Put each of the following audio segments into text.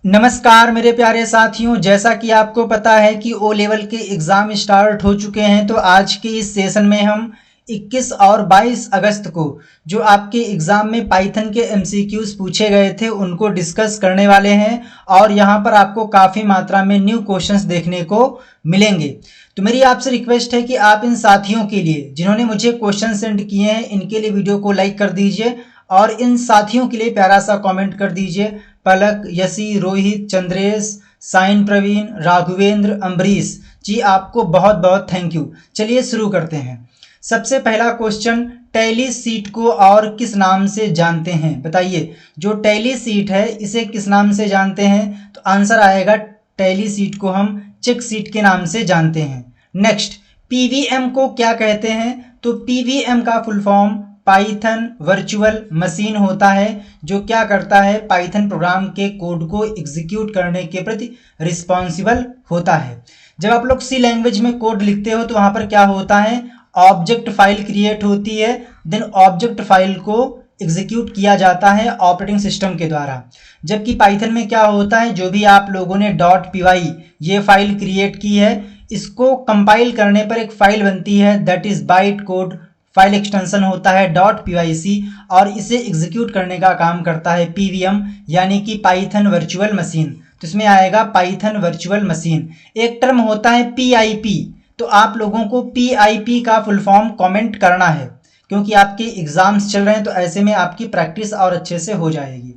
नमस्कार मेरे प्यारे साथियों, जैसा कि आपको पता है कि ओ लेवल के एग्ज़ाम स्टार्ट हो चुके हैं। तो आज के इस सेशन में हम 21 और 22 अगस्त को जो आपके एग्ज़ाम में पाइथन के एमसीक्यूज़ पूछे गए थे उनको डिस्कस करने वाले हैं और यहाँ पर आपको काफ़ी मात्रा में न्यू क्वेश्चंस देखने को मिलेंगे। तो मेरी आपसे रिक्वेस्ट है कि आप इन साथियों के लिए जिन्होंने मुझे क्वेश्चन सेंड किए हैं इनके लिए वीडियो को लाइक कर दीजिए और इन साथियों के लिए प्यारा सा कमेंट कर दीजिए। पलक, यशी, रोहित, चंद्रेश, साइन, प्रवीण, राघवेंद्र, अम्बरीश जी, आपको बहुत बहुत थैंक यू। चलिए शुरू करते हैं। सबसे पहला क्वेश्चन, टैली सीट को और किस नाम से जानते हैं? बताइए, जो टैली सीट है इसे किस नाम से जानते हैं? तो आंसर आएगा टैली सीट को हम चेक सीट के नाम से जानते हैं। नेक्स्ट, पीवीएम को क्या कहते हैं? तो पीवीएम का full form Python virtual machine होता है, जो क्या करता है, पाइथन प्रोग्राम के कोड को एग्जीक्यूट करने के प्रति रिस्पॉन्सिबल होता है। जब आप लोग सी लैंग्वेज में कोड लिखते हो तो वहां पर क्या होता है, ऑब्जेक्ट फाइल क्रिएट होती है, देन ऑब्जेक्ट फाइल को एग्जीक्यूट किया जाता है ऑपरेटिंग सिस्टम के द्वारा। जबकि पाइथन में क्या होता है, जो भी आप लोगों ने .py ये फाइल क्रिएट की है, इसको कंपाइल करने पर एक फाइल बनती है, that is byte code file extension होता है .pyc और इसे एग्जीक्यूट करने का काम करता है पीवीएम यानी कि पाइथन वर्चुअल मशीन। तो इसमें आएगा पाइथन वर्चुअल मशीन। एक टर्म होता है पीआईपी, तो आप लोगों को पीआईपी का फुल फॉर्म कमेंट करना है क्योंकि आपके एग्जाम्स चल रहे हैं, तो ऐसे में आपकी प्रैक्टिस और अच्छे से हो जाएगी।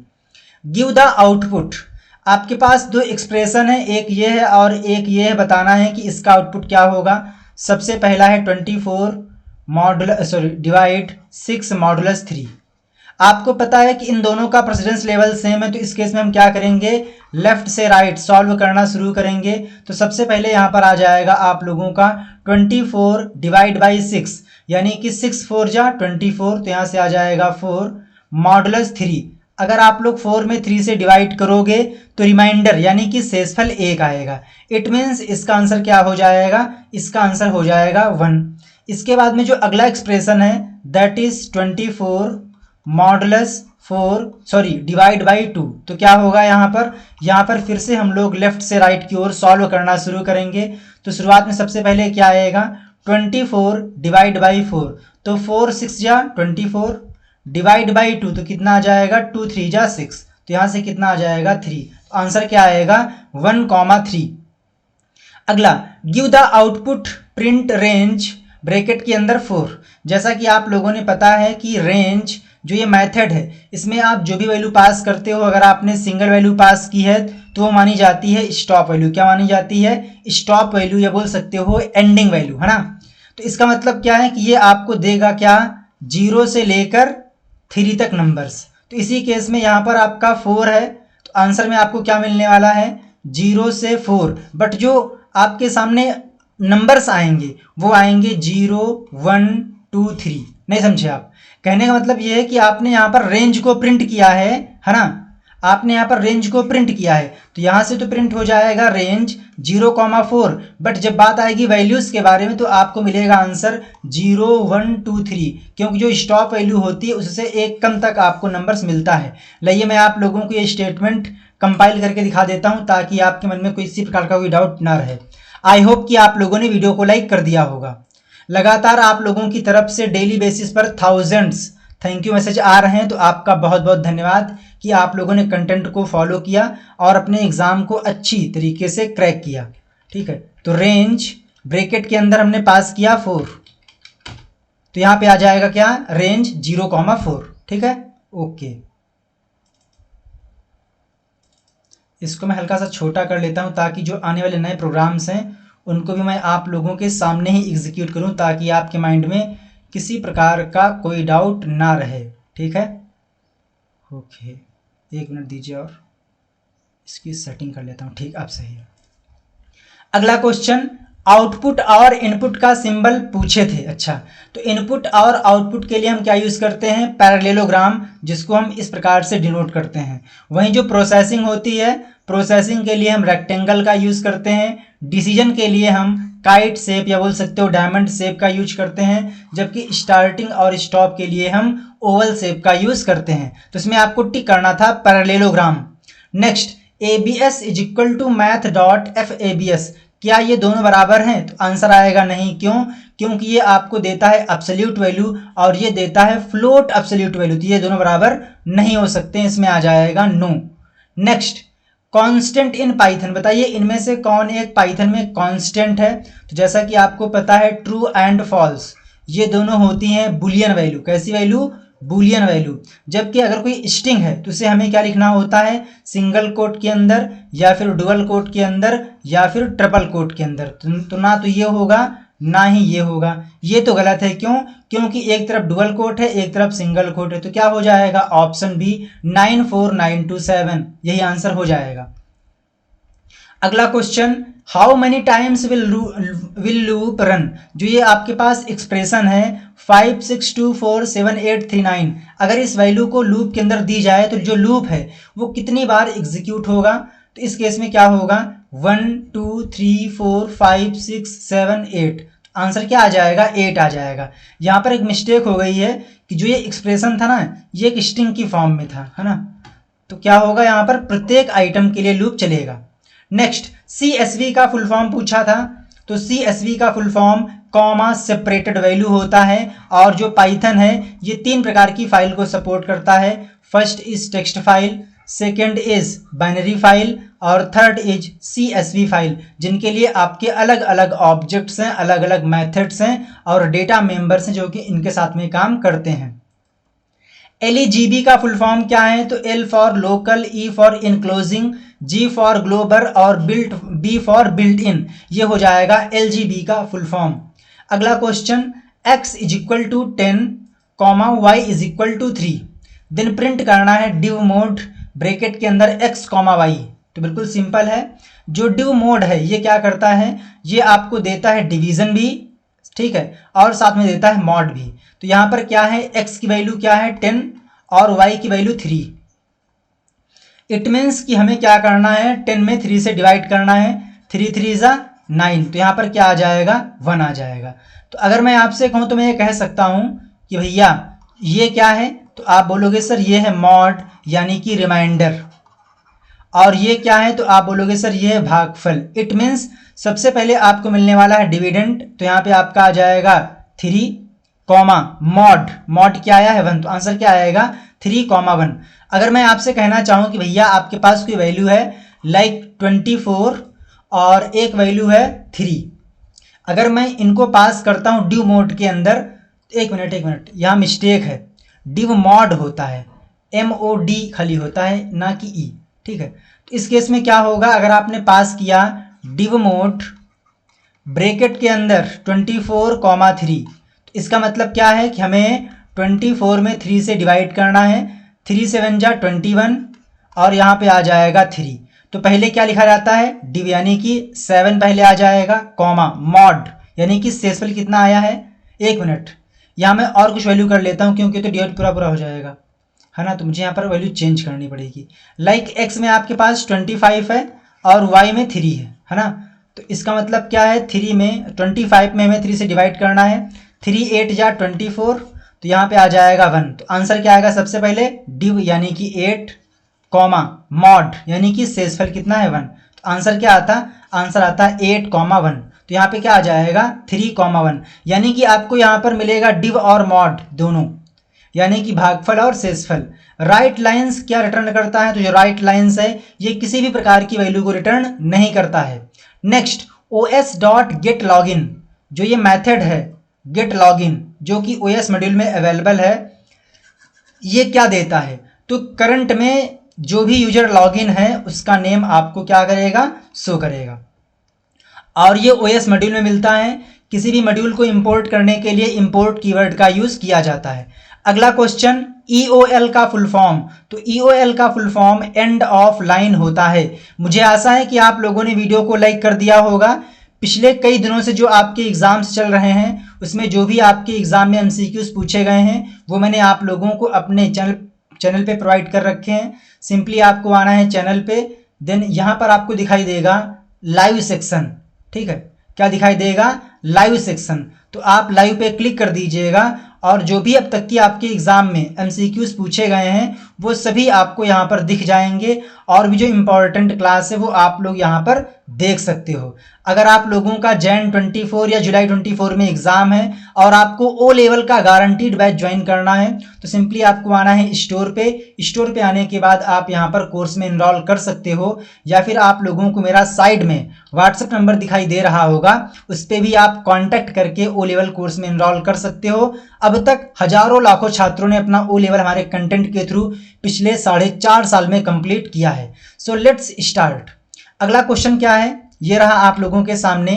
गिव द आउटपुट, आपके पास दो एक्सप्रेशन है, एक ये है और एक ये है, बताना है कि इसका आउटपुट क्या होगा। सबसे पहला है 24 डिवाइड 6 मॉडुलस 3। आपको पता है कि इन दोनों का प्रेसिडेंस लेवल सेम है, तो इस केस में हम क्या करेंगे, लेफ्ट से राइट सॉल्व करना शुरू करेंगे। तो सबसे पहले यहाँ पर आ जाएगा आप लोगों का 24 डिवाइड बाई 6 यानी कि 6 4 जा 24, तो यहाँ से आ जाएगा 4 मॉडुलस 3। अगर आप लोग 4 में 3 से डिवाइड करोगे तो रिमाइंडर यानी कि शेषफल 1 आएगा। इट मीन्स इसका आंसर क्या हो जाएगा, इसका आंसर हो जाएगा 1। इसके बाद में जो अगला एक्सप्रेशन है that is 24 modulus 4 divide by 2। तो क्या होगा यहाँ पर फिर से हम लोग लेफ्ट से राइट की ओर सॉल्व करना शुरू करेंगे। तो शुरुआत में सबसे पहले क्या आएगा, 24 डिवाइड बाई 4, तो 4 6 जा 24 डिवाइड बाई 2, तो कितना आ जाएगा, 2 3 जा 6, तो यहाँ से कितना आ जाएगा 3। आंसर क्या आएगा 1,3। अगला, give the output print range bracket के अंदर 4। जैसा कि आप लोगों ने पता है कि रेंज जो ये मेथड है इसमें आप जो भी वैल्यू पास करते हो, अगर आपने सिंगल वैल्यू पास की है तो वो मानी जाती है स्टॉप वैल्यू। क्या मानी जाती है, स्टॉप वैल्यू, या बोल सकते हो एंडिंग वैल्यू, है ना। तो इसका मतलब क्या है कि ये आपको देगा क्या, 0 से लेकर 3 तक नंबर्स। तो इसी केस में यहाँ पर आपका 4 है, तो आंसर में आपको क्या मिलने वाला है, 0 से 4। बट जो आपके सामने नंबर्स आएंगे वो आएंगे 0 1 2 3। नहीं समझे आप, कहने का मतलब ये है कि आपने यहाँ पर रेंज को प्रिंट किया है ना, आपने यहाँ पर रेंज को प्रिंट किया है, तो यहाँ से तो प्रिंट हो जाएगा रेंज 0,4। बट जब बात आएगी वैल्यूज के बारे में तो आपको मिलेगा आंसर 0 1 2 3, क्योंकि जो स्टॉप वैल्यू होती है उससे एक कम तक आपको नंबर्स मिलता है। लाइए मैं आप लोगों को ये स्टेटमेंट कंपाइल करके दिखा देता हूँ ताकि आपके मन में कोई इसी प्रकार का कोई डाउट ना रहे। आई होप कि आप लोगों ने वीडियो को लाइक कर दिया होगा। लगातार आप लोगों की तरफ से डेली बेसिस पर थाउजेंड्स थैंक यू मैसेज आ रहे हैं, तो आपका बहुत बहुत धन्यवाद कि आप लोगों ने कंटेंट को फॉलो किया और अपने एग्जाम को अच्छी तरीके से क्रैक किया। ठीक है, तो रेंज ब्रैकेट के अंदर हमने पास किया 4, तो यहाँ पे आ जाएगा क्या, रेंज 0,4। ठीक है, ओके। इसको मैं हल्का सा छोटा कर लेता हूं ताकि जो आने वाले नए प्रोग्राम्स हैं उनको भी मैं आप लोगों के सामने ही एग्जीक्यूट करूं, ताकि आपके माइंड में किसी प्रकार का कोई डाउट ना रहे। ठीक है, ओके, 1 मिनट दीजिए और इसकी सेटिंग कर लेता हूं। ठीक, अब सही है। अगला क्वेश्चन, आउटपुट और इनपुट का सिंबल पूछे थे। अच्छा, तो इनपुट और आउटपुट के लिए हम क्या यूज़ करते हैं, पैरेललोग्राम, जिसको हम इस प्रकार से डिनोट करते हैं। वहीं जो प्रोसेसिंग होती है, प्रोसेसिंग के लिए हम रेक्टेंगल का यूज़ करते हैं। डिसीजन के लिए हम काइट शेप या बोल सकते हो डायमंड शेप का यूज करते हैं, जबकि स्टार्टिंग और स्टॉप के लिए हम ओवल शेप का यूज़ करते हैं। तो इसमें आपको टिक करना था parallelogram. Next, abs is equal to math dot FABS, क्या ये दोनों बराबर हैं? तो आंसर आएगा नहीं। क्यों? क्योंकि ये आपको देता है एब्सोल्यूट वैल्यू और ये देता है फ्लोट एब्सोल्यूट वैल्यू, तो ये दोनों बराबर नहीं हो सकते, इसमें आ जाएगा no. Next, constant in Python, बताइए इनमें से कौन एक पाइथन में कांस्टेंट है? तो जैसा कि आपको पता है ट्रू एंड फॉल्स ये दोनों होती हैं बुलियन वैल्यू। कैसी वैल्यू? Boolean value. जबकि अगर कोई स्ट्रिंग है तो उसे हमें क्या लिखना होता है? सिंगल कोट के अंदर या फिर डुअल कोट के अंदर या फिर ट्रिपल कोट के अंदर। तो ना तो ये होगा ना ही ये होगा। ये तो गलत है। क्यों? क्योंकि एक तरफ डुअल कोट है एक तरफ सिंगल कोट है, तो क्या हो जाएगा? ऑप्शन बी 94927 यही आंसर हो जाएगा। अगला question, how many times will loop run? जो ये आपके पास एक्सप्रेशन है 56247 अगर इस वैल्यू को लूप के अंदर दी जाए तो जो लूप है वो कितनी बार एग्जीक्यूट होगा? तो इस केस में क्या होगा? 1 2 3 4 5 6 7 8। आंसर क्या आ जाएगा? 8 आ जाएगा। यहाँ पर एक मिस्टेक हो गई है कि जो ये एक्सप्रेशन था ना ये एक स्ट्रिंग की फॉर्म में था, है ना? तो क्या होगा? यहाँ पर प्रत्येक आइटम के लिए लूप चलेगा। नेक्स्ट, CSV का फुल फॉर्म पूछा था, तो CSV का full form comma separated value होता है और जो पाइथन है ये 3 प्रकार की फाइल को सपोर्ट करता है। First is text file, second is binary file और थर्ड इज CSV फाइल, जिनके लिए आपके अलग अलग ऑब्जेक्ट्स हैं, अलग अलग मेथड्स हैं और डेटा मेंबर्स हैं जो कि इनके साथ में काम करते हैं। LEGB का फुल फॉर्म क्या है? तो L for local, E for enclosing, G for global और B फॉर बिल्ट इन, ये हो जाएगा LGB का फुल फॉर्म। अगला question, x is equal to 10 comma y is equal to 3, then print करना है डिव मोड ब्रैकेट के अंदर x कॉमा y। तो बिल्कुल सिंपल है। जो डिव मोड है ये क्या करता है? ये आपको देता है डिवीजन भी, ठीक है, और साथ में देता है मॉड भी। तो यहाँ पर क्या है? x की वैल्यू क्या है? 10 और y की वैल्यू 3। इट मीन्स कि हमें क्या करना है? 10 में 3 से डिवाइड करना है, 3 3 ज़ा 9, तो यहाँ पर क्या आ जाएगा? 1 आ जाएगा। तो अगर मैं आपसे कहूँ तो मैं ये कह सकता हूँ कि भैया ये क्या है? तो आप बोलोगे सर ये है मॉड यानी कि रिमाइंडर, और ये क्या है? तो आप बोलोगे सर ये है भागफल। इट मीन्स सबसे पहले आपको मिलने वाला है डिविडेंड, तो यहाँ पे आपका आ जाएगा 3 कॉमा मॉड, मॉड क्या आया है? 1, तो आंसर क्या आएगा? 3 कॉमा 1। अगर मैं आपसे कहना चाहूँ कि भैया आपके पास कोई वैल्यू है लाइक 24 और एक वैल्यू है 3, अगर मैं इनको पास करता हूँ डिव मोड के अंदर, एक मिनट यहाँ मिस्टेक है, डिव मॉड होता है, MOD खाली होता है ना कि E, ठीक है। तो इस केस में क्या होगा? अगर आपने पास किया डिव मोड ब्रैकेट के अंदर 24 कॉमा 3, तो इसका मतलब क्या है कि हमें 24 में 3 से डिवाइड करना है, 3 7 जा 21 और यहाँ पे आ जाएगा 3। तो पहले क्या लिखा जाता है? डिव यानी कि 7 पहले आ जाएगा कॉमा मॉड यानी कि शेषफल कितना आया है? एक मिनट, यहाँ मैं और कुछ वैल्यू कर लेता हूँ क्योंकि तो डिवाइड पूरा हो जाएगा, है ना? तो मुझे यहाँ पर वैल्यू चेंज करनी पड़ेगी। लाइक x में आपके पास 25 है और y में 3 है ना? तो इसका मतलब क्या है? 3 में 25 में हमें 3 से डिवाइड करना है, 3 8 जा 24, तो यहाँ पे आ जाएगा 1। तो आंसर क्या आएगा? सबसे पहले डिव यानी कि 8 कॉमा मॉड यानी कि शेषफल कितना है? 1। तो आंसर क्या आता? आंसर आता है 8 कॉमा 1। तो यहाँ पे क्या आ जाएगा? 3 कॉमा 1, यानी कि आपको यहाँ पर मिलेगा डिव और मॉड दोनों, यानी कि भागफल और शेषफल। राइट लाइंस क्या रिटर्न करता है? तो जो राइट लाइंस है ये किसी भी प्रकार की वैल्यू को रिटर्न नहीं करता है। नेक्स्ट, os.getLogin, जो ये मेथड है गेट लॉगिन जो कि OS मॉड्यूल में अवेलेबल है, ये क्या देता है? तो करंट में जो भी यूजर लॉगिन है उसका नेम आपको क्या करेगा? शो करेगा, और ये OS मॉड्यूल में मिलता है। किसी भी मॉड्यूल को इंपोर्ट करने के लिए इंपोर्ट कीवर्ड का यूज किया जाता है। अगला क्वेश्चन, EOL का फुल फॉर्म, तो EOL का full form end of line होता है। मुझे आशा है कि आप लोगों ने वीडियो को लाइक कर दिया होगा। पिछले कई दिनों से जो आपके एग्जाम्स चल रहे हैं उसमें जो भी आपके एग्जाम में MCQs पूछे गए हैं वो मैंने आप लोगों को अपने चैनल पे प्रोवाइड कर रखे हैं। सिंपली आपको आना है चैनल पे, देन यहाँ पर आपको दिखाई देगा लाइव सेक्शन, ठीक है? क्या दिखाई देगा? Live section. तो आप लाइव पे क्लिक कर दीजिएगा और जो भी अब तक की आपके एग्जाम में MCQs पूछे गए हैं वो सभी आपको यहाँ पर दिख जाएंगे, और भी जो इम्पोर्टेंट क्लास है वो आप लोग यहाँ पर देख सकते हो। अगर आप लोगों का जैन 24 या जुलाई 24 में एग्जाम है और आपको ओ लेवल का गारंटीड बैच ज्वाइन करना है तो सिंपली आपको आना है स्टोर पे आने के बाद आप यहाँ पर कोर्स में इनरोल कर सकते हो, या फिर आप लोगों को मेरा साइड में व्हाट्सएप नंबर दिखाई दे रहा होगा, उस पर भी आप कांटेक्ट करके ओ लेवल कोर्स में इनरोल कर सकते हो। अब तक हजारों लाखों छात्रों ने अपना ओ लेवल हमारे कंटेंट के थ्रू पिछले 4.5 साल में कंप्लीट किया है। So let's start. अगला क्वेश्चन क्या है, ये रहा आप लोगों के सामने।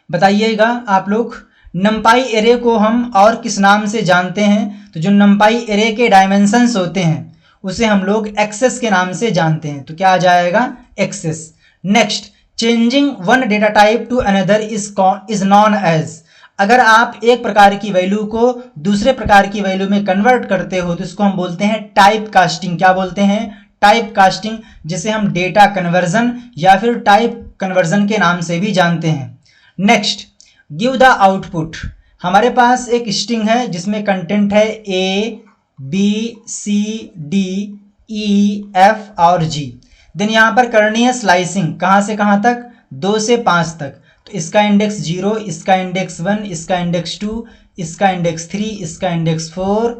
बताइएगा आप लोग, नंपाई एरे को हम और किस नाम से जानते हैं? तो जो नंपाई एरे के डायमेंशंस होते हैं उसे हम लोग एक्सेस के नाम से जानते हैं। तो क्या आ जाएगा? Access. Next, changing one data type to another is known as. अगर आप एक प्रकार की वैल्यू को दूसरे प्रकार की वैल्यू में कन्वर्ट करते हो तो इसको हम बोलते हैं टाइप कास्टिंग। क्या बोलते हैं? टाइप कास्टिंग, जिसे हम डेटा कन्वर्जन या फिर टाइप कन्वर्जन के नाम से भी जानते हैं। Next, give the output. हमारे पास एक स्ट्रिंग है जिसमें कंटेंट है A B C D E F और जी। देन यहाँ पर करनी है स्लाइसिंग, कहाँ से कहाँ तक? 2 से 5 तक। तो इसका इंडेक्स 0, इसका इंडेक्स 1, इसका इंडेक्स 2, इसका इंडेक्स 3, इसका इंडेक्स 4,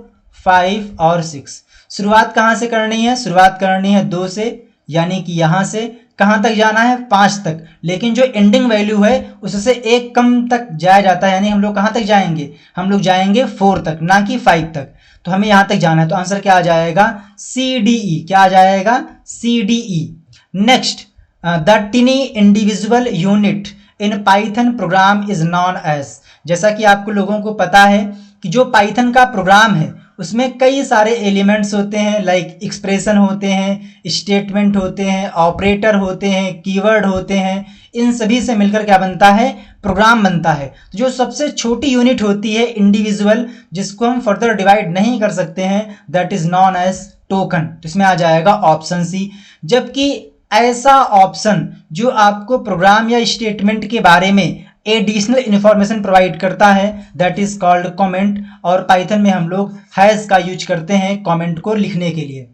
5 और 6। शुरुआत कहाँ से करनी है? शुरुआत करनी है 2 से, यानी कि यहाँ से कहाँ तक जाना है? 5 तक। लेकिन जो एंडिंग वैल्यू है उससे एक कम तक जाया जाता है, यानी हम लोग कहाँ तक जाएंगे? हम लोग जाएंगे 4 तक, ना कि 5 तक। तो हमें यहाँ तक जाना है, तो आंसर क्या आ जाएगा? CDE। क्या आ जाएगा? CDE। Next, the tiny individual unit in Python program is known as. जैसा कि आपको लोगों को पता है कि जो पाइथन का प्रोग्राम है उसमें कई सारे एलिमेंट्स होते हैं, लाइक एक्सप्रेशन होते हैं, स्टेटमेंट होते हैं, ऑपरेटर होते हैं, कीवर्ड होते हैं। इन सभी से मिलकर क्या बनता है? प्रोग्राम बनता है। जो सबसे छोटी यूनिट होती है इंडिविजुअल, जिसको हम फर्दर डिवाइड नहीं कर सकते हैं, that is known as token. तो इसमें आ जाएगा ऑप्शन सी। जबकि ऐसा ऑप्शन जो आपको प्रोग्राम या स्टेटमेंट के बारे में एडिशनल इंफॉर्मेशन प्रोवाइड करता है, दैट इज कॉल्ड कमेंट। और पाइथन में हम लोग हैज का यूज करते हैं कमेंट को लिखने के लिए।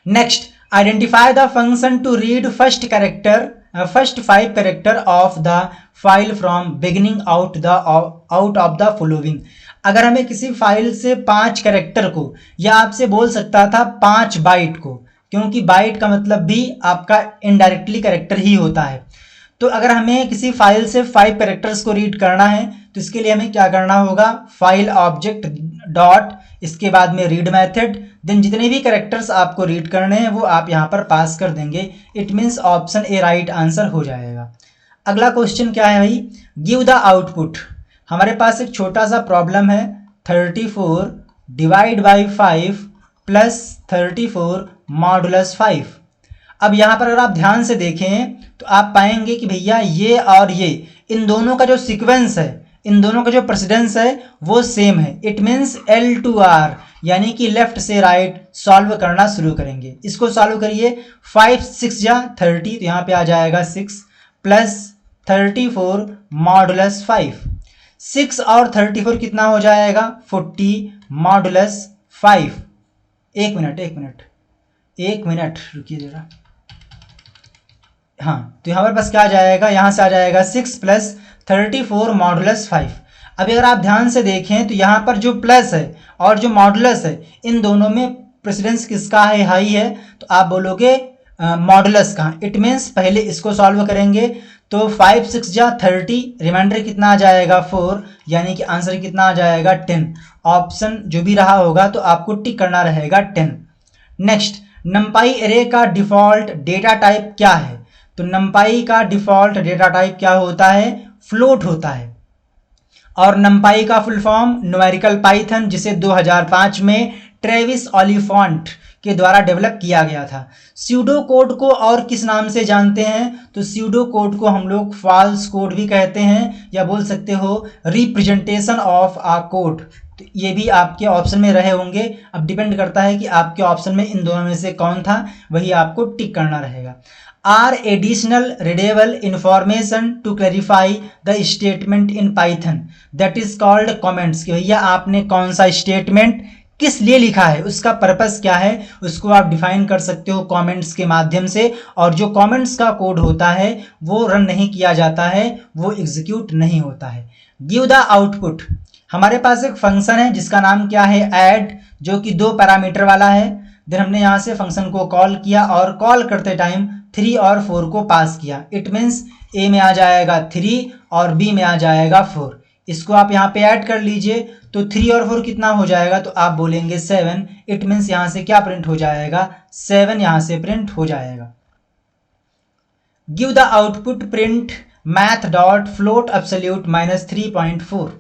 Next, identify the function to read first 5 character of the file from beginning out of the following. अगर हमें किसी फाइल से 5 कैरेक्टर को, या आपसे बोल सकता था 5 बाइट को, क्योंकि बाइट का मतलब भी आपका इनडायरेक्टली कैरेक्टर ही होता है। तो अगर हमें किसी फाइल से 5 कैरेक्टर्स को रीड करना है तो इसके लिए हमें क्या करना होगा? फाइल ऑब्जेक्ट डॉट, इसके बाद में रीड मेथड, देन जितने भी कैरेक्टर्स आपको रीड करने हैं वो आप यहाँ पर पास कर देंगे। It means option A right answer हो जाएगा। अगला क्वेश्चन क्या है भाई? Give the output. हमारे पास एक छोटा सा प्रॉब्लम है, 34 डिवाइड बाई 5 प्लस 34 मॉडुलस 5। अब यहाँ पर अगर आप ध्यान से देखें तो आप पाएंगे कि भैया ये और ये, इन दोनों का जो सीक्वेंस है, इन दोनों का जो प्रेसिडेंस है वो सेम है। It means L to R, यानी कि लेफ्ट से राइट सॉल्व करना शुरू करेंगे। इसको सॉल्व करिए, 5 6 जा 30, तो यहाँ पे आ जाएगा 6 प्लस 34 मॉडुलस 5। 6 और 34 कितना हो जाएगा? 40 मॉडुलस 5। एक मिनट रुकिए जरा। हाँ, तो यहाँ पर बस क्या आ जाएगा? यहाँ से आ जाएगा 6 प्लस 34 मॉडुलस 5। अभी अगर आप ध्यान से देखें तो यहाँ पर जो प्लस है और जो मॉडुलस है, इन दोनों में प्रेसिडेंस किसका है? हाई है। तो आप बोलोगे मॉडुलस का। इट मीन्स पहले इसको सॉल्व करेंगे, तो 5 6 जा 30, रिमाइंडर कितना आ जाएगा? 4, यानी कि आंसर कितना आ जाएगा? 10। ऑप्शन जो भी रहा होगा तो आपको टिक करना रहेगा 10। नेक्स्ट, नंपाई एरे का डिफॉल्ट डेटा टाइप क्या है? तो नंपाई का डिफॉल्ट डेटा टाइप क्या होता है? फ्लोट होता है। और नंपाई का फुल फॉर्म न्यूमेरिकल पाइथन, जिसे 2005 में ट्रेविस ओलिफेंट के द्वारा डेवलप किया गया था। स्यूडो कोड को और किस नाम से जानते हैं? तो स्यूडो कोड को हम लोग फॉल्स कोड भी कहते हैं, या बोल सकते हो रिप्रेजेंटेशन ऑफ आ कोड। तो ये भी आपके ऑप्शन में रहे होंगे। अब डिपेंड करता है कि आपके ऑप्शन में इन दोनों में से कौन था, वही आपको टिक करना रहेगा। Are additional readable information to clarify the statement in Python that is called comments. कि भैया आपने कौन सा स्टेटमेंट किस लिए लिखा है, उसका पर्पस क्या है, उसको आप डिफाइन कर सकते हो कमेंट्स के माध्यम से। और जो कमेंट्स का कोड होता है वो रन नहीं किया जाता है, वो एग्जीक्यूट नहीं होता है। गिव द आउटपुट, हमारे पास एक फंक्शन है जिसका नाम क्या है, ऐड, जो कि 2 पैरामीटर वाला है। देन हमने यहाँ से फंक्शन को कॉल किया और कॉल करते टाइम 3 और 4 को पास किया। इट मीन्स ए में आ जाएगा 3 और बी में आ जाएगा 4। इसको आप यहाँ पे ऐड कर लीजिए तो 3 और 4 कितना हो जाएगा, तो आप बोलेंगे 7। इट मीन्स यहाँ से क्या प्रिंट हो जाएगा, 7 यहाँ से प्रिंट हो जाएगा। Give the output print math dot float absolute -3.4।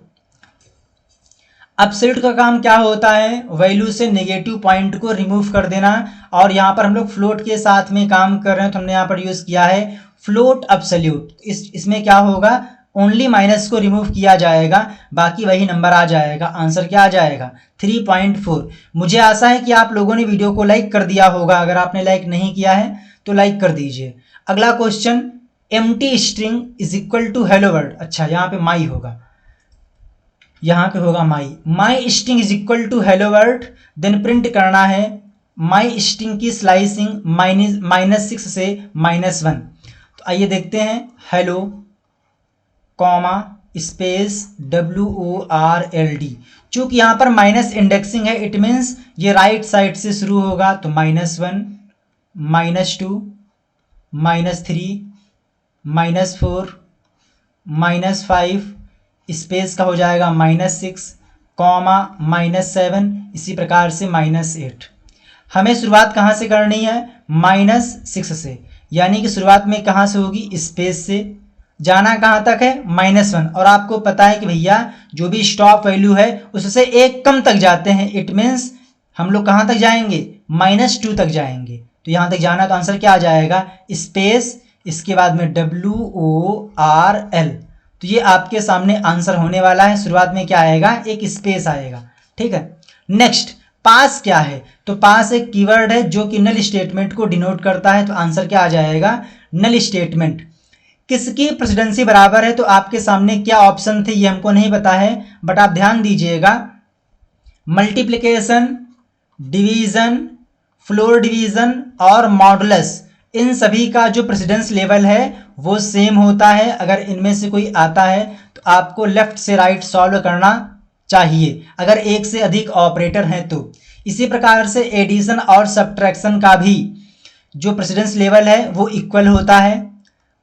Absolute का काम क्या होता है, वैल्यू से नेगेटिव पॉइंट को रिमूव कर देना। और यहाँ पर हम लोग फ्लोट के साथ में काम कर रहे हैं तो हमने यहाँ पर यूज किया है फ्लोट एब्सोल्यूट। इसमें क्या होगा, ओनली माइनस को रिमूव किया जाएगा, बाकी वही नंबर आ जाएगा। आंसर क्या आ जाएगा, 3.4। मुझे आशा है कि आप लोगों ने वीडियो को लाइक कर दिया होगा, अगर आपने लाइक नहीं किया है तो लाइक कर दीजिए। अगला question, empty string is equal to hello world. अच्छा, यहाँ पे माई होगा, यहाँ पे होगा my string is equal to hello world. Then print करना है माई स्ट्रिंग की स्लाइसिंग -6 से -1। तो आइए देखते हैं, हेलो कॉमा स्पेस WORLD। चूंकि यहाँ पर माइनस इंडेक्सिंग है, इट मीन्स ये राइट साइड से शुरू होगा, तो -1 -2 -3 -4 -5 स्पेस का हो जाएगा -6 कॉमा -7, इसी प्रकार से -8। हमें शुरुआत कहाँ से करनी है, -6 से, यानी कि शुरुआत में कहाँ से होगी, स्पेस से। जाना कहाँ तक है, -1। और आपको पता है कि भैया जो भी स्टॉप वैल्यू है उससे एक कम तक जाते हैं, इट मीन्स हम लोग कहाँ तक जाएंगे, -2 तक जाएंगे। तो यहाँ तक जाना, तो आंसर क्या आ जाएगा, स्पेस, इसके बाद में WORL। तो ये आपके सामने आंसर होने वाला है। शुरुआत में क्या आएगा, एक स्पेस आएगा, ठीक है। नेक्स्ट, पास क्या है, तो पास एक कीवर्ड है जो कि नल स्टेटमेंट को डिनोट करता है। तो आंसर क्या आ जाएगा, नल स्टेटमेंट। किसकी प्रेसिडेंसी बराबर है, तो आपके सामने क्या ऑप्शन थे ये हमको नहीं पता है, बट आप ध्यान दीजिएगा, मल्टीप्लिकेशन, डिवीजन, फ्लोर डिवीजन और मॉडुलस, इन सभी का जो प्रेसिडेंस लेवल है वो सेम होता है। अगर इनमें से कोई आता है तो आपको लेफ्ट से राइट सॉल्व करना चाहिए, अगर एक से अधिक ऑपरेटर हैं तो। इसी प्रकार से एडिशन और सब्ट्रैक्शन का भी जो प्रेसिडेंस लेवल है वो इक्वल होता है।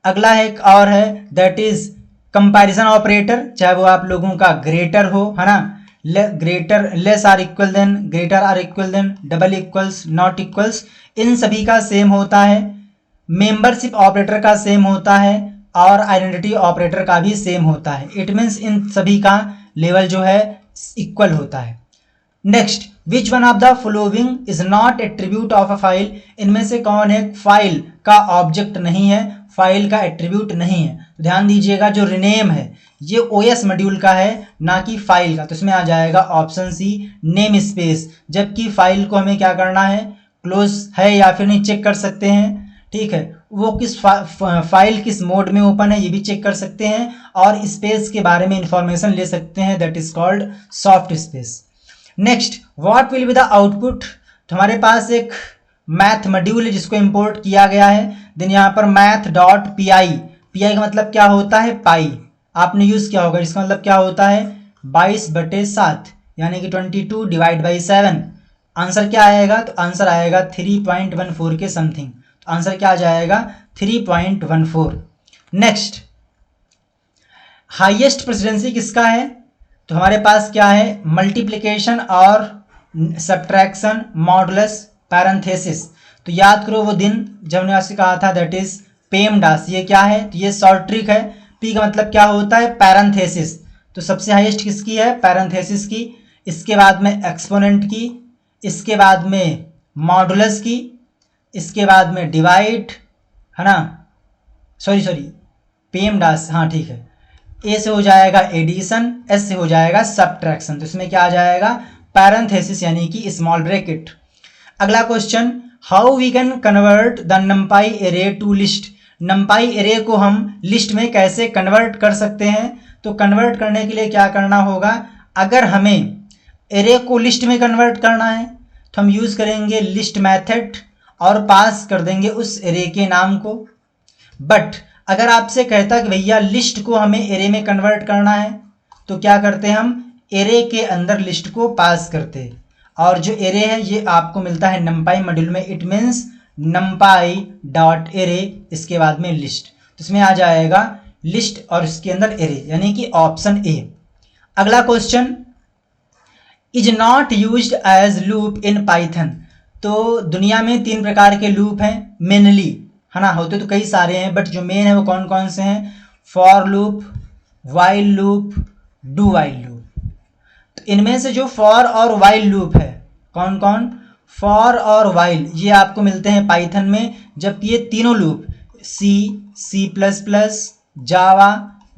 अगला एक और है, दैट इज कंपैरिजन ऑपरेटर, चाहे वो आप लोगों का ग्रेटर हो, है ना, greater, less or equal than, greater or equal than, double equals, not equals, इन सभी का सेम होता है। मेंबरशिप ऑपरेटर का सेम होता है और आइडेंटिटी ऑपरेटर का भी सेम होता है। इट मीन्स इन सभी का लेवल जो है इक्वल होता है। Next, which one of the following is not attribute of a file, इनमें से कौन है फाइल का ऑब्जेक्ट नहीं है, फाइल का एट्रीब्यूट नहीं है। तो ध्यान दीजिएगा, जो रिनेम है ये OS मॉड्यूल का है, ना कि फाइल का। तो इसमें आ जाएगा ऑप्शन सी, नेम स्पेस। जबकि फाइल को हमें क्या करना है, क्लोज है या फिर नहीं चेक कर सकते हैं, ठीक है। वो किस फाइल किस मोड में ओपन है ये भी चेक कर सकते हैं, और स्पेस के बारे में इंफॉर्मेशन ले सकते हैं, that is called soft space. Next, what will be the output, तो हमारे पास एक मैथ मॉड्यूल है जिसको इंपोर्ट किया गया है। देन यहाँ पर math.py, पी का मतलब क्या होता है, पाई, आपने यूज किया होगा, इसका मतलब क्या होता है 22/7, यानी कि 22 डिवाइड बाई 7। आंसर क्या आएगा, तो आंसर आएगा 3.14 के समथिंग। तो आंसर क्या आ जाएगा, 3.14। नेक्स्ट, हाईएस्ट प्रेसिडेंसी किसका है, तो हमारे पास क्या है, मल्टीप्लिकेशन और सब्ट्रैक्शन, मॉडुलस, पैरेंथेसिस। तो याद करो वो दिन जब हमने आपसे कहा था, दैट इज पेमडास। ये क्या है, तो ये शॉर्ट ट्रिक है। पी का मतलब क्या होता है, पैरेंथेसिस। तो सबसे हाईएस्ट किसकी है, पैरेंथेसिस की, इसके बाद में एक्सपोनेंट की, इसके बाद में मॉडुलस की, इसके बाद में डिवाइड, है ना, सॉरी पेमडास, हाँ ठीक है। ए से हो जाएगा एडिशन, एस से हो जाएगा सब्ट्रैक्शन। तो इसमें क्या आ जाएगा, पैरेंथेसिस यानी कि स्मॉल ब्रैकेट। अगला question, how we can convert the NumPy array to list, NumPy array को हम लिस्ट में कैसे कन्वर्ट कर सकते हैं। तो कन्वर्ट करने के लिए क्या करना होगा, अगर हमें एरे को लिस्ट में कन्वर्ट करना है तो हम यूज़ करेंगे लिस्ट मेथड और पास कर देंगे उस एरे के नाम को। बट अगर आपसे कहता कि भैया लिस्ट को हमें एरे में कन्वर्ट करना है तो क्या करते हैं, हम एरे के अंदर लिस्ट को पास करते हैं। और जो एरे है ये आपको मिलता है numpy मॉड्यूल में, it means numpy dot array, इसके बाद में लिस्ट, तो इसमें आ जाएगा लिस्ट और इसके अंदर एरे, यानी कि ऑप्शन ए। अगला question, is not used as loop in Python. तो दुनिया में 3 प्रकार के लूप हैं मेनली, है ना, होते तो कई सारे हैं बट जो मेन है वो कौन कौन से हैं, for loop, while loop, do while loop. तो इनमें से जो फॉर और वाइल लूप है, कौन कौन, फॉर और वाइल, ये आपको मिलते हैं पाइथन में, जबकि ये तीनों लूप C++, जावा,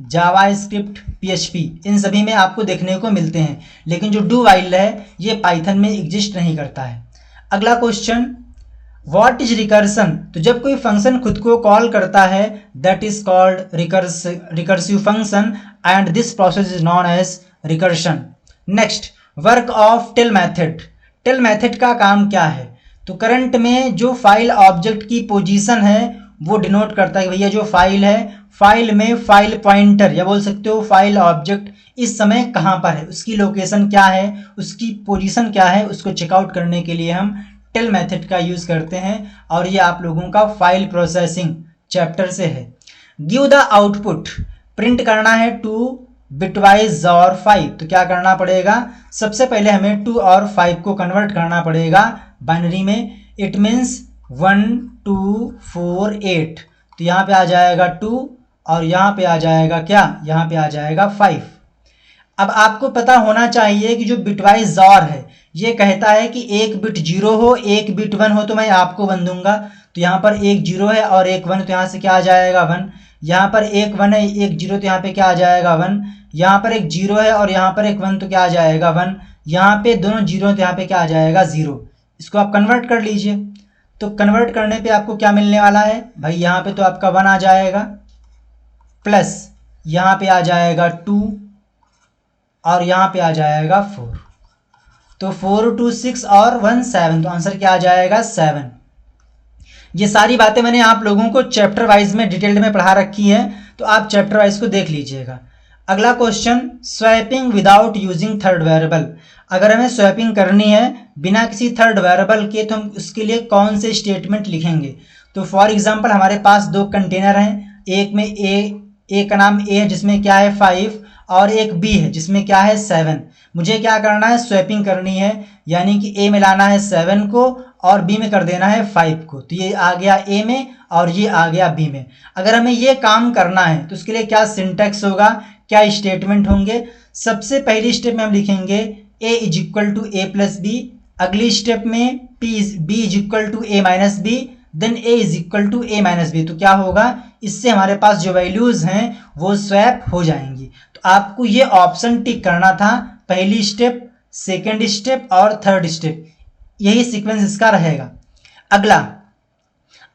जावा स्क्रिप्ट, PHP, इन सभी में आपको देखने को मिलते हैं। लेकिन जो डू वाइल है ये पाइथन में एग्जिस्ट नहीं करता है। अगला क्वेश्चन, व्हाट इज रिकर्सन। तो जब कोई फंक्शन खुद को कॉल करता है that is called recursive function and this process is known as recursion. Next, work of tail method. Tail method का काम क्या है, तो करंट में जो फाइल ऑब्जेक्ट की पोजीशन है वो डिनोट करता है भैया जो फाइल है, फाइल में फाइल पॉइंटर या बोल सकते हो फाइल ऑब्जेक्ट इस समय कहाँ पर है, उसकी लोकेशन क्या है, उसकी पोजीशन क्या है, उसको चेकआउट करने के लिए हम टेल मेथड का यूज़ करते हैं। और ये आप लोगों का फाइल प्रोसेसिंग चैप्टर से है। गिव द आउटपुट, प्रिंट करना है 2 बिटवाइज और 5, तो क्या करना पड़ेगा, सबसे पहले हमें 2 और 5 को कन्वर्ट करना पड़ेगा बाइनरी में। इट मीन्स 1 2 4 8, तो यहाँ पे आ जाएगा 2 और यहाँ पे आ जाएगा क्या, यहाँ पे आ जाएगा 5। अब आपको पता होना चाहिए कि जो बिटवाइज और है ये कहता है कि एक बिट 0 हो, एक बिट 1 हो, तो मैं आपको 1 दूंगा। तो यहाँ पर एक 0 है और एक 1, तो यहाँ से क्या आ जाएगा 1। यहाँ पर एक 1 है, एक 0, तो यहाँ पे क्या आ जाएगा 1। यहाँ पर एक 0 है और यहाँ पर एक 1, तो क्या आ जाएगा 1। यहाँ पे दोनों 0 तो यहाँ पे क्या आ जाएगा 0। इसको आप कन्वर्ट कर लीजिए। तो कन्वर्ट करने पे आपको क्या मिलने वाला है भाई, यहाँ पे तो आपका 1 आ जाएगा, प्लस यहाँ पे आ जाएगा 2 और यहाँ पे आ जाएगा 4। तो 4 2 6 और 1 7, तो आंसर क्या आ जाएगा 7। ये सारी बातें मैंने आप लोगों को चैप्टर वाइज में डिटेल्ड में पढ़ा रखी है, तो आप चैप्टर वाइज को देख लीजिएगा। अगला question, swapping without using third variable. अगर हमें स्वैपिंग करनी है बिना किसी थर्ड वेरिएबल के तो हम उसके लिए कौन से स्टेटमेंट लिखेंगे। तो फॉर एग्जांपल हमारे पास 2 कंटेनर हैं, एक में ए का नाम ए है जिसमें क्या है 5 और एक बी है जिसमें क्या है 7। मुझे क्या करना है, स्वैपिंग करनी है, यानी कि ए में लाना है 7 को और बी में कर देना है 5 को। तो ये आ गया ए में और ये आ गया बी में। अगर हमें ये काम करना है तो उसके लिए क्या सिंटैक्स होगा, क्या स्टेटमेंट होंगे। सबसे पहली स्टेप में हम लिखेंगे A is equal to A plus B, अगली स्टेप में B is equal to A minus B, then A is equal to A minus B. तो क्या होगा, इससे हमारे पास जो वैल्यूज हैं वो स्वैप हो जाएंगी। तो आपको ये ऑप्शन टिक करना था, पहली स्टेप, सेकेंड स्टेप और थर्ड स्टेप, यही सीक्वेंस इसका रहेगा। अगला,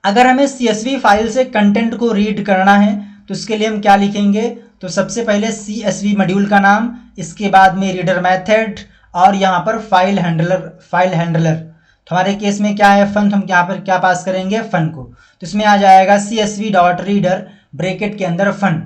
अगर हमें CSV फाइल से कंटेंट को रीड करना है तो उसके लिए हम क्या लिखेंगे, तो सबसे पहले CSV मॉड्यूल का नाम, इसके बाद में रीडर मेथड और यहाँ पर फाइल हैंडलर। तो हमारे केस में क्या है फन, तो हम यहाँ पर क्या पास करेंगे फन को। तो इसमें आ जाएगा CSV डॉट रीडर ब्रैकेट के अंदर फन।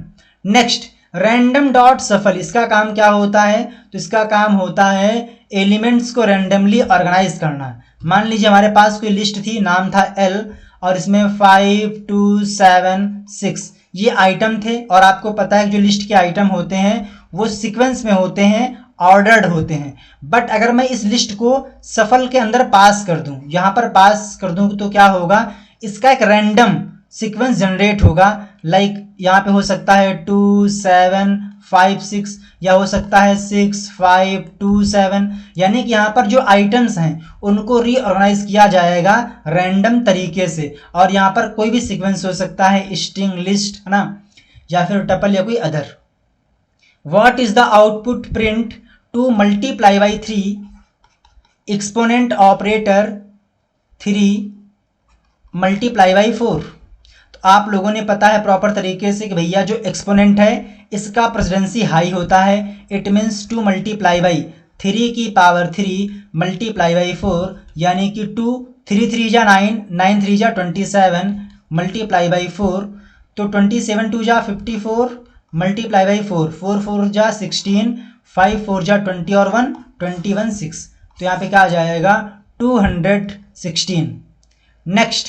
नेक्स्ट, रैंडम डॉट सफल, इसका काम क्या होता है, तो इसका काम होता है एलिमेंट्स को रैंडमली ऑर्गेनाइज करना। मान लीजिए हमारे पास कोई लिस्ट थी, नाम था L और इसमें 5 2 7 6 ये आइटम थे। और आपको पता है कि जो लिस्ट के आइटम होते हैं वो सीक्वेंस में होते हैं, ऑर्डर्ड होते हैं। बट अगर मैं इस लिस्ट को सफल के अंदर पास कर दूं, यहाँ पर पास कर दूं, तो क्या होगा, इसका एक रैंडम सीक्वेंस जनरेट होगा। लाइक यहाँ पे हो सकता है 2 7 5 6 या हो सकता है 6 5 2 7, यानी कि यहाँ पर जो आइटम्स हैं उनको रीऑर्गेनाइज किया जाएगा रैंडम तरीके से। और यहाँ पर कोई भी सीक्वेंस हो सकता है, स्ट्रिंग, लिस्ट, है ना, या फिर टपल या कोई other. What is the output print to multiply by 3 exponent operator 3 multiply by 4। तो आप लोगों ने पता है प्रॉपर तरीके से कि भैया जो एक्सपोनेंट है इसका प्रेसिडेंसी हाई होता है, it means 2 multiply by 3 multiply by 4 यानी कि 2, 3 3 जा 9, 9 3 जा 27 मल्टीप्लाई बाई 4, तो 27 2 जा 54 मल्टीप्लाई बाई 4, 4 4 जा 16, 5 4 जा 20 और 1 21 6, तो यहाँ पे क्या आ जाएगा 216। Next,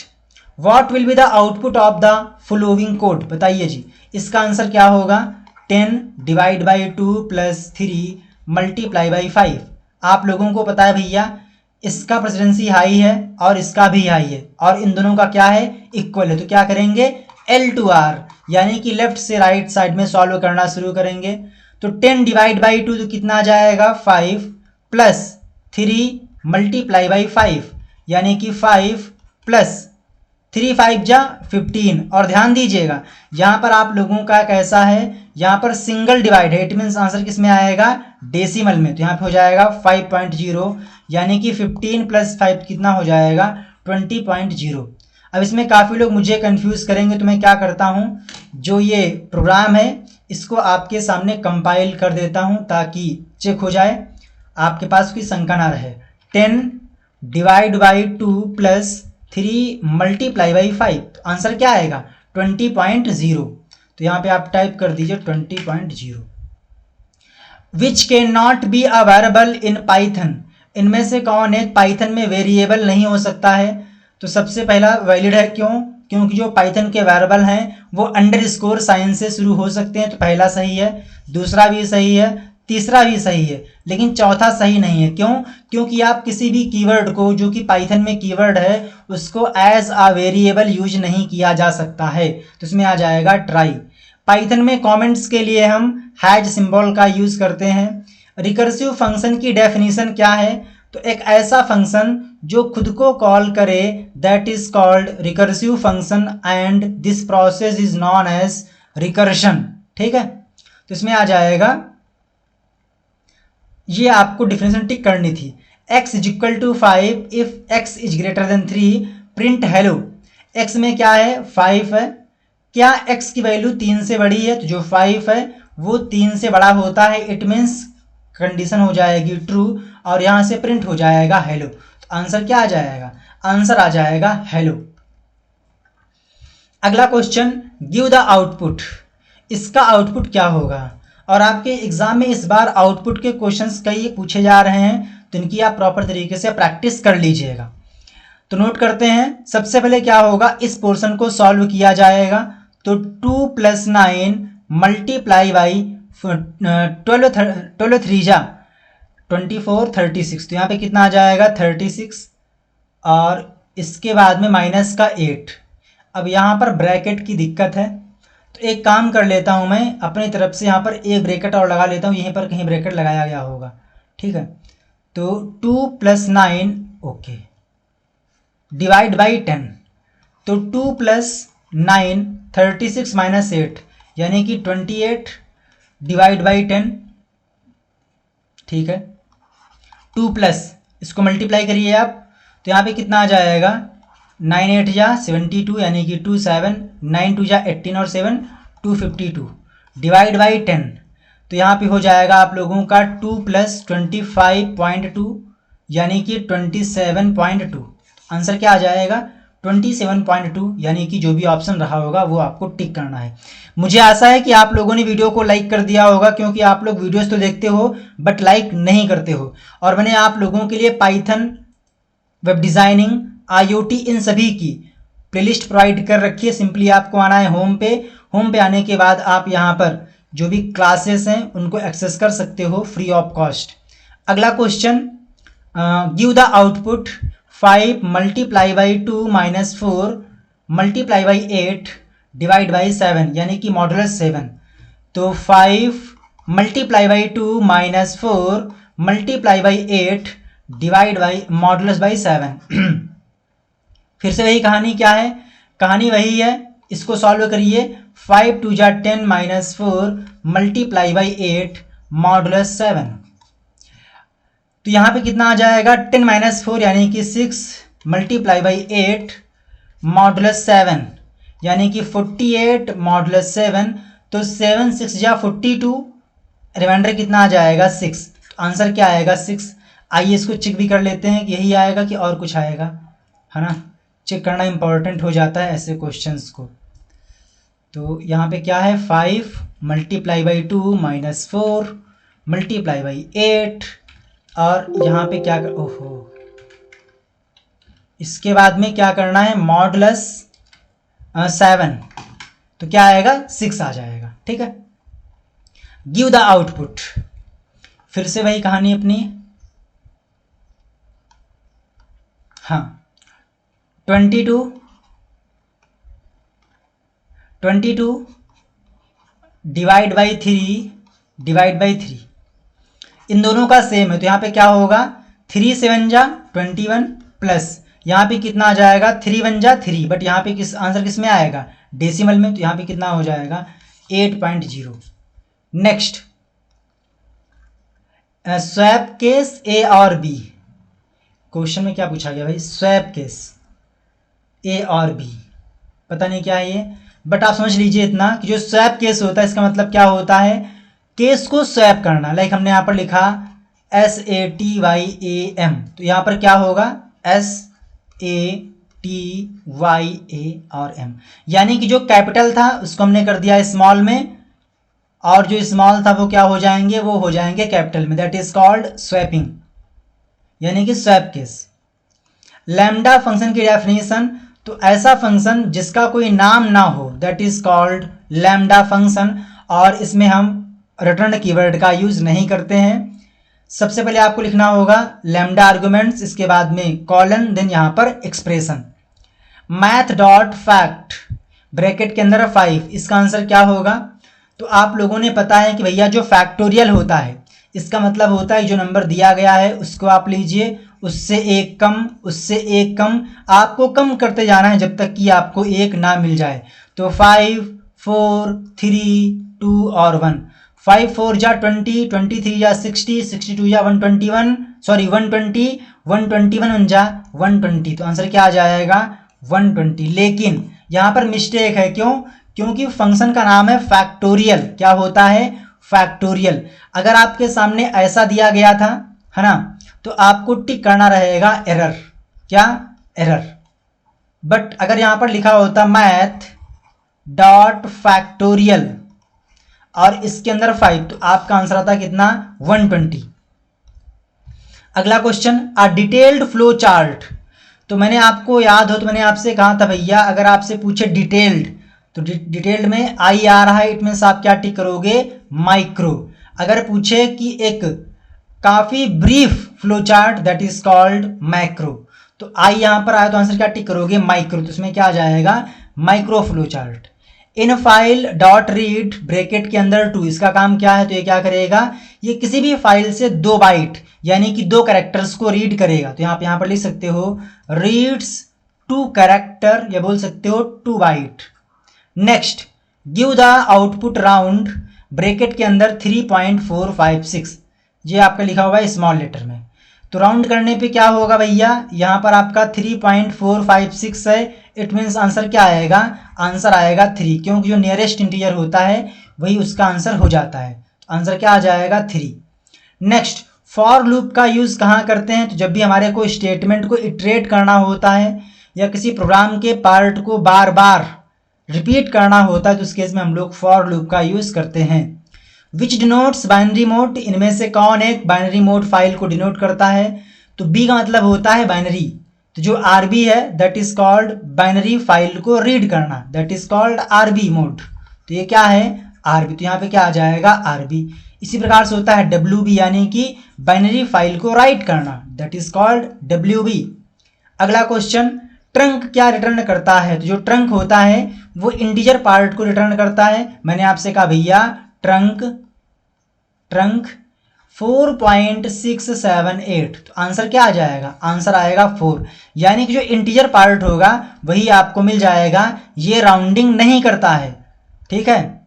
what will be the output of the following code, बताइए जी इसका आंसर क्या होगा 10 divide by 2 plus 3 multiply by 5। आप लोगों को पता है भैया इसका प्रेसिडेंसी हाई है और इसका भी हाई है और इन दोनों का क्या है इक्वल है, तो क्या करेंगे L to R यानी कि लेफ्ट से राइट साइड में सॉल्व करना शुरू करेंगे। तो 10 डिवाइड बाई 2 तो कितना आ जाएगा 5 प्लस 3 मल्टीप्लाई बाई 5 यानी कि 5 प्लस 3 5 जा 15। और ध्यान दीजिएगा यहाँ पर आप लोगों का कैसा है, यहाँ पर सिंगल डिवाइड है, इट मीन्स आंसर किस में आएगा डेसिमल में, तो यहाँ पे हो जाएगा 5.0 यानी कि 15 प्लस 5 कितना हो जाएगा 20.0। अब इसमें काफ़ी लोग मुझे कंफ्यूज करेंगे, तो मैं क्या करता हूँ जो ये प्रोग्राम है इसको आपके सामने कंपाइल कर देता हूँ ताकि चेक हो जाए, आपके पास कोई शंका ना रहे। 10 divide by 2 plus 3 multiply by 5, तो आंसर क्या आएगा 20.0, तो यहाँ पे आप टाइप कर दीजिए 20.0। Which can not be a variable in Python, इनमें से कौन एक पाइथन में वेरिएबल नहीं हो सकता है, तो सबसे पहला वैलिड है, क्यों, क्योंकि जो पाइथन के वेरिएबल हैं वो अंडरस्कोर साइन से शुरू हो सकते हैं, तो पहला सही है, दूसरा भी सही है, तीसरा भी सही है, लेकिन चौथा सही नहीं है। क्यों, क्योंकि आप किसी भी कीवर्ड को जो कि पाइथन में कीवर्ड है उसको एज अ वेरिएबल यूज नहीं किया जा सकता है, तो इसमें आ जाएगा ट्राई। पाइथन में कमेंट्स के लिए हम हैज सिंबल का यूज करते हैं। रिकर्सिव फंक्शन की डेफिनेशन क्या है, तो एक ऐसा फंक्शन जो खुद को कॉल करे that is called recursive function and this process is known as recursion. ठीक है, तो इसमें आ जाएगा, ये आपको डिफिनेशन टिक करनी थी। x is equal to 5 if x is greater than 3 print hello. x में क्या है 5 है, क्या x की वैल्यू 3 से बड़ी है, तो जो 5 है वो 3 से बड़ा होता है, इट मीन्स कंडीशन हो जाएगी ट्रू और यहाँ से प्रिंट हो जाएगा हेलो, तो आंसर क्या आ जाएगा, आंसर आ जाएगा हेलो। अगला क्वेश्चन, गिव द आउटपुट, इसका आउटपुट क्या होगा, और आपके एग्जाम में इस बार आउटपुट के क्वेश्चंस कई पूछे जा रहे हैं, तो इनकी आप प्रॉपर तरीके से प्रैक्टिस कर लीजिएगा। तो नोट करते हैं, सबसे पहले क्या होगा, इस पोर्शन को सॉल्व किया जाएगा, तो 2 प्लस 9 मल्टीप्लाई बाई 12 3 जा 24 36, तो यहाँ पे कितना आ जाएगा 36 और इसके बाद में माइनस का 8। अब यहाँ पर ब्रैकेट की दिक्कत है, तो एक काम कर लेता हूँ मैं अपनी तरफ से, यहाँ पर एक ब्रैकेट और लगा लेता हूँ, यहीं पर कहीं ब्रैकेट लगाया गया होगा। ठीक है, तो 2 प्लस 9 ओके डिवाइड बाई 10, तो 2 प्लस 9 36 माइनस 8 यानी कि 28 डिवाइड बाई 10। ठीक है, 2 प्लस इसको मल्टीप्लाई करिए आप, तो यहाँ पे कितना आ जाएगा 9 8 जा 72 यानी कि 2 7, 9 2 जा 18 और 7 252 डिवाइड बाई 10, तो यहाँ पे हो जाएगा आप लोगों का 2 प्लस 25.2 यानी कि 27.2। आंसर क्या आ जाएगा 27.2, यानी कि जो भी ऑप्शन रहा होगा वो आपको टिक करना है। मुझे आशा है कि आप लोगों ने वीडियो को लाइक कर दिया होगा, क्योंकि आप लोग वीडियोस तो देखते हो बट लाइक नहीं करते हो। और मैंने आप लोगों के लिए पाइथन, वेब डिज़ाइनिंग, IoT इन सभी की प्लेलिस्ट प्रोवाइड कर रखी है। सिंपली आपको आना है होम पे आने के बाद आप यहाँ पर जो भी क्लासेस हैं उनको एक्सेस कर सकते हो फ्री ऑफ कॉस्ट। अगला question, give the output 5 multiply by 2 minus 4 multiply by 8 divide by 7 यानी कि मॉडुलस 7। तो 5 multiply by 2 minus 4 multiply by 8 divide by modulus by 7। फिर से वही कहानी, क्या है कहानी, वही है, इसको सॉल्व करिए। 5 2 जा 10 माइनस 4 मल्टीप्लाई बाई 8 मॉडुलस 7, तो यहाँ पे कितना आ जाएगा 10 माइनस 4 यानी कि 6 मल्टीप्लाई बाई 8 मॉडुलस 7 यानी कि 48 मॉडुलस 7, तो 7 6 जा 42, रिमाइंडर कितना आ जाएगा 6, तो आंसर क्या आएगा 6। आइए इसको चेक भी कर लेते हैं कि यही आएगा कि और कुछ आएगा, है ना। चेक करना इंपॉर्टेंट हो जाता है ऐसे क्वेश्चंस को। तो यहाँ पे क्या है 5 multiply by 2 minus 4 multiply by 8 और यहाँ पे क्या ओहो, इसके बाद में क्या करना है मॉडुलस 7, तो क्या आएगा 6 आ जाएगा। ठीक है, गिव द आउटपुट, फिर से वही कहानी अपनी। हाँ 22 डिवाइड बाई 3 इन दोनों का सेम है, तो यहाँ पे क्या होगा 3 7 जा 21 प्लस यहाँ पे कितना आ जाएगा 3 1 जा 3, बट यहाँ पे किस आंसर किस में आएगा डेसिमल में, तो यहाँ पे कितना हो जाएगा 8.0। नेक्स्ट स्वैप केस ए और बी, क्वेश्चन में क्या पूछा गया भाई स्वैप केस ए और बी, पता नहीं क्या है ये, बट आप समझ लीजिए इतना कि जो स्वैप केस होता है इसका मतलब क्या होता है केस को स्वैप करना। लाइक हमने यहाँ पर लिखा SATYAM, तो यहाँ पर क्या होगा SATYA और M, यानी कि जो कैपिटल था उसको हमने कर दिया स्मॉल में और जो स्मॉल था वो क्या हो जाएंगे, वो हो जाएंगे कैपिटल में। दैट इज कॉल्ड स्वैपिंग, यानी कि स्वैप केस। लैम्डा फंक्शन की डेफिनेशन, तो ऐसा फंक्शन जिसका कोई नाम ना हो that is called lambda function, और इसमें हम रिटर्न कीवर्ड का यूज नहीं करते हैं। सबसे पहले आपको लिखना होगा लैम्डा आर्गुमेंट्स, इसके बाद में कॉलन, देन यहाँ पर expression. Math dot fact bracket के अंदर 5, इसका आंसर क्या होगा, तो आप लोगों ने पता है कि भैया जो फैक्टोरियल होता है इसका मतलब होता है जो नंबर दिया गया है उसको आप लीजिए, उससे एक कम, उससे एक कम, आपको कम करते जाना है जब तक कि आपको एक ना मिल जाए। तो 5 4 3 2 और 1, 5 4 जा 20, 23 जा 60, 62 जा 121, सॉरी 120, 121 जा 120, तो आंसर क्या आ जाएगा 120। लेकिन यहाँ पर मिस्टेक है, क्यों, क्योंकि फंक्शन का नाम है फैक्टोरियल। क्या होता है फैक्टोरियल। अगर आपके सामने ऐसा दिया गया था, है ना, तो आपको टिक करना रहेगा एरर, क्या एरर। बट अगर यहां पर लिखा होता मैथ डॉट फैक्टोरियल और इसके अंदर 5, तो आपका आंसर आता कितना 120। अगला question, a detailed flow chart, तो मैंने आपको याद हो तो मैंने आपसे कहा था भैया अगर आपसे पूछे डिटेल्ड, तो डिटेल्ड में आई आ रहा है, इट मीन्स आप क्या टिक करोगे माइक्रो। अगर पूछे कि एक काफ़ी brief flow chart that is called macro, तो आई यहाँ पर आया तो आंसर क्या टिक करोगे माइक्रो, तो इसमें क्या आ जाएगा micro flow chart. In file dot read bracket के अंदर 2, इसका काम क्या है, तो ये क्या करेगा, ये किसी भी फाइल से 2 बाइट यानी कि 2 कैरेक्टर्स को रीड करेगा। तो यहाँ पर लिख सकते हो रीड्स 2 कैरेक्टर, या बोल सकते हो 2 byte. Next, give the output round bracket के अंदर 3.456, ये आपका लिखा हुआ है स्मॉल लेटर में। तो राउंड करने पे क्या होगा भैया, यहाँ पर आपका 3.456 है, इट मीन्स आंसर क्या आएगा, आंसर आएगा 3, क्योंकि जो नियरेस्ट इंटीजर होता है वही उसका आंसर हो जाता है। आंसर क्या आ जाएगा 3। नेक्स्ट, फॉर लूप का यूज़ कहाँ करते हैं, तो जब भी हमारे को स्टेटमेंट को इटरेट करना होता है या किसी प्रोग्राम के पार्ट को बार बार रिपीट करना होता है, तो उस केस में हम लोग फॉर लूप का यूज़ करते हैं। विच डिनोट्स बाइनरी मोड, इनमें से कौन एक बाइनरी मोड फाइल को डिनोट करता है, तो बी का मतलब होता है बाइनरी, तो जो आरबी है that is called binary file को रीड करना, that is called RB mode. तो ये क्या है आरबी, तो यहाँ पे क्या आ जाएगा आरबी। इसी प्रकार से होता है डब्ल्यूबी, यानी कि बाइनरी फाइल को राइट करना, दैट इज कॉल्ड डब्ल्यूबी। अगला क्वेश्चन, ट्रंक क्या रिटर्न करता है, तो जो ट्रंक होता है वो इंटीजर पार्ट को रिटर्न करता है। मैंने आपसे कहा भैया ट्रंक 4.678, तो आंसर क्या आ जाएगा, आंसर आएगा 4, यानी कि जो इंटीजर पार्ट होगा वही आपको मिल जाएगा, ये राउंडिंग नहीं करता है। ठीक है,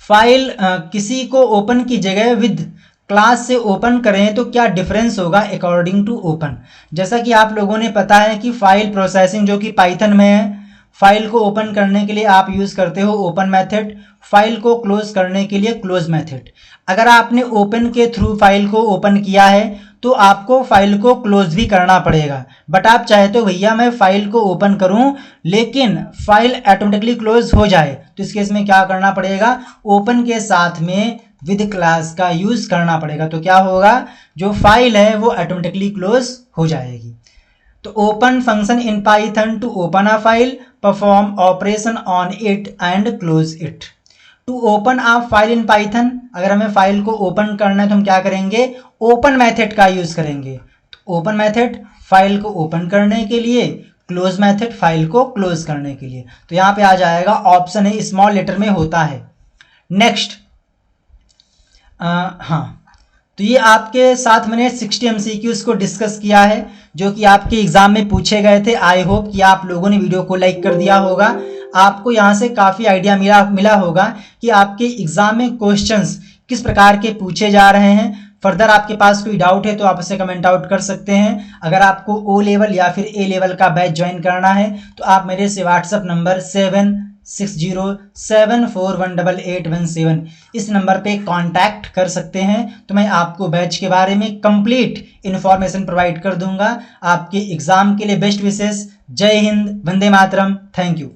फाइल किसी को ओपन की जगह विद क्लास से ओपन करें तो क्या डिफरेंस होगा अकॉर्डिंग टू ओपन। जैसा कि आप लोगों ने पता है कि फाइल प्रोसेसिंग जो कि पाइथन में है, फाइल को ओपन करने के लिए आप यूज़ करते हो ओपन मेथड, फाइल को क्लोज करने के लिए क्लोज मेथड। अगर आपने ओपन के थ्रू फाइल को ओपन किया है तो आपको फाइल को क्लोज भी करना पड़ेगा। बट आप चाहते हो भैया मैं फाइल को ओपन करूं लेकिन फाइल ऑटोमेटिकली क्लोज हो जाए, तो इस केस में क्या करना पड़ेगा, ओपन के साथ में विद क्लास का यूज करना पड़ेगा। तो क्या होगा, जो फाइल है वो ऑटोमेटिकली क्लोज हो जाएगी। तो open function in Python to open a file, perform operation on it and close it. To open a file in Python, अगर हमें फाइल को ओपन करना है तो हम क्या करेंगे, ओपन मेथड का यूज करेंगे। तो ओपन मेथड फाइल को ओपन करने के लिए, क्लोज मेथड फाइल को क्लोज करने के लिए। तो यहाँ पे आ जाएगा, ऑप्शन है स्मॉल लेटर में होता है। नेक्स्ट हाँ, तो ये आपके साथ मैंने 60 MCQs को डिस्कस किया है जो कि आपके एग्जाम में पूछे गए थे। आई होप कि आप लोगों ने वीडियो को लाइक कर दिया होगा। आपको यहाँ से काफ़ी आइडिया मिला होगा कि आपके एग्जाम में क्वेश्चंस किस प्रकार के पूछे जा रहे हैं। फर्दर आपके पास कोई डाउट है तो आप उसे कमेंट आउट कर सकते हैं। अगर आपको ओ लेवल या फिर ए लेवल का बैच ज्वाइन करना है तो आप मेरे से व्हाट्सअप नंबर 7607418817 इस नंबर पे कांटेक्ट कर सकते हैं। तो मैं आपको बैच के बारे में कंप्लीट इन्फॉर्मेशन प्रोवाइड कर दूंगा। आपके एग्जाम के लिए बेस्ट विशेष। जय हिंद, वंदे मातरम, थैंक यू।